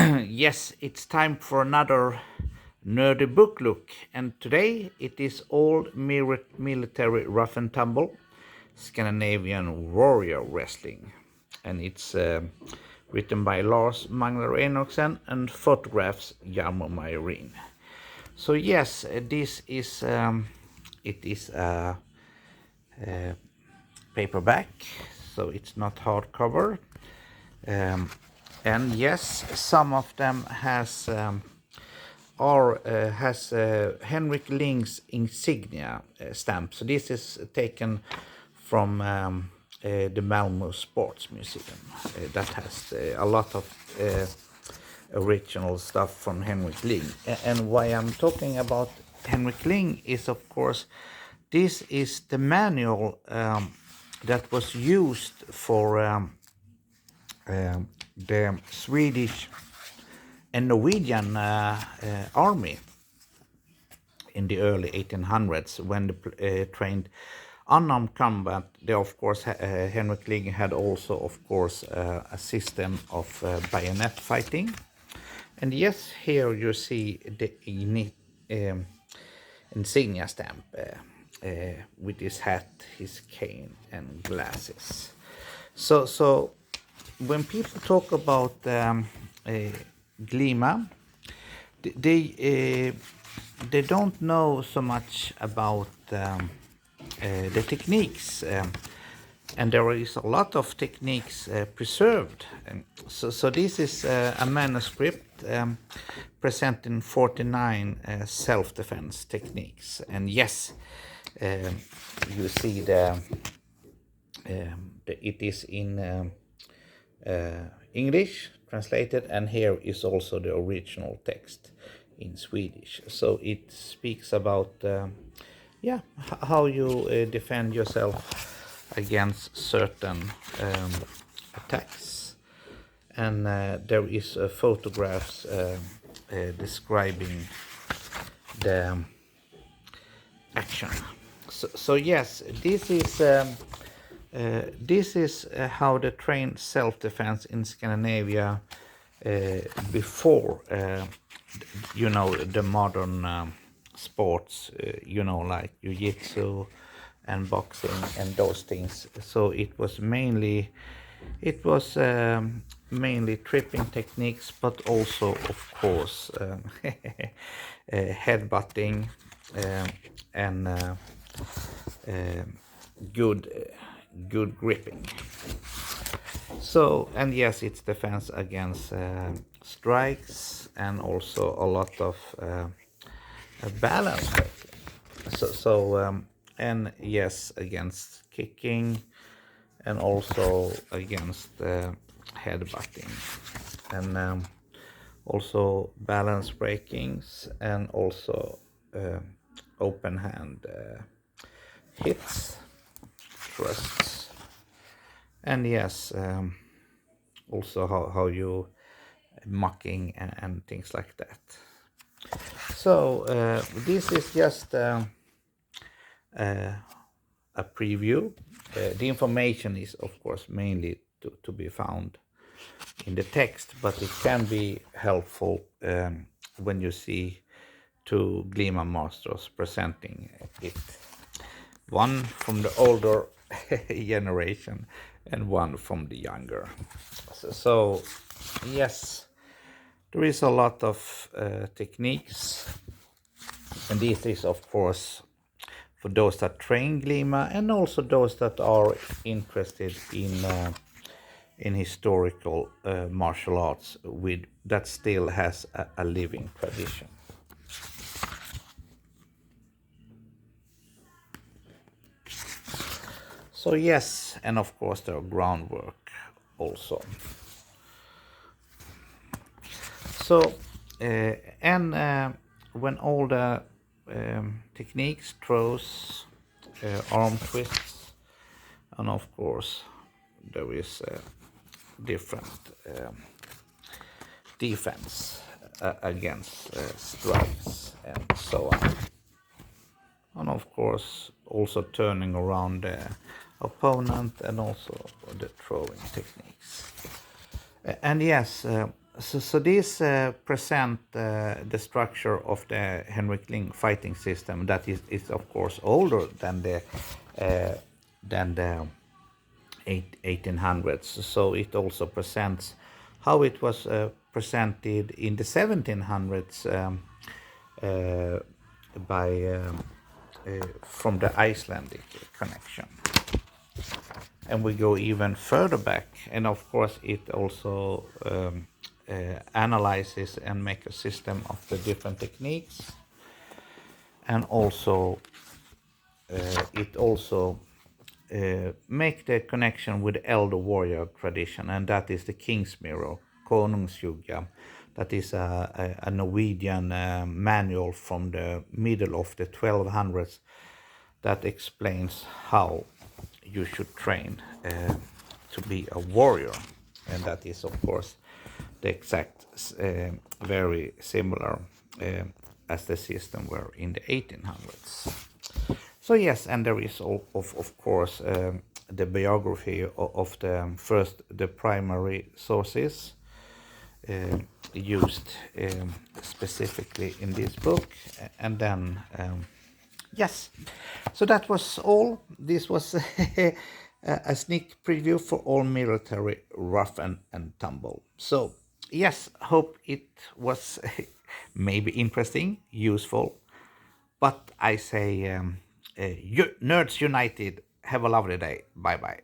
Yes, it's time for another nerdy book look, and today it is old military rough and tumble Scandinavian warrior wrestling, and it's written by Lars Magnar Enoksen and photographs Jarmo Majorin. So yes, this is it is a paperback, so it's not hardcover. Um, and yes, some of them has Henrik Ling's insignia stamp. So this is taken from the Malmö Sports Museum. That has a lot of original stuff from Henrik Ling. And why I'm talking about Henrik Ling is, of course, this is the manual that was used for the Swedish and Norwegian army in the early 1800s when they trained unarmed combat. They, of course, Henrik Ling had also, of course, a system of bayonet fighting. And yes, here you see the insignia stamp with his hat, his cane, and glasses. So when people talk about Glima, they don't know so much about the techniques, and there is a lot of techniques preserved. So this is a manuscript presenting 49 self-defense techniques, and yes, you see it is in English translated, and here is also the original text in Swedish. So it speaks about how you defend yourself against certain attacks, and there is photographs describing the action. So yes, this is how they trained self-defense in Scandinavia before, the modern sports, like jiu-jitsu and boxing and those things. So it was mainly tripping techniques, but also, of course, headbutting and good gripping. So, and yes, it's defense against strikes, and also a lot of balance breaking. And yes, against kicking, and also against headbutting, and also balance breakings, and also open hand hits, thrusts, and yes, also how you mucking and things like that. So this is just a preview. The information is, of course, mainly to be found in the text, but it can be helpful when you see two Glima masters presenting it. One from the older generation and one from the younger. So yes, there is a lot of techniques, and this is, of course, for those that train Glima, and also those that are interested in historical martial arts that still has a living tradition. So yes, and of course there are groundwork also. So when all the techniques, throws, arm twists, and of course there is different defense against strikes and so on, and of course also turning around the opponent, and also the throwing techniques. And yes, So this present the structure of the Henrik Ling fighting system that is of course older uh, than the 1800s. So it also presents how it was presented in the 1700s uh, by from the Icelandic connection. And we go even further back, and of course it also analyzes and make a system of the different techniques, and also it also make the connection with the elder warrior tradition, and that is the king's mirror, konungsjugga. That is a Norwegian manual from the middle of the 1200s that explains how you should train to be a warrior. And that is, of course, the exact, very similar as the system were in the 1800s. So yes, and there is of course the biography of the first, the primary sources used specifically in this book, and then yes, so that was all. This was a sneak preview for all military rough and tumble. So yes, hope it was maybe interesting, useful, but I say, Nerds United, have a lovely day. Bye bye.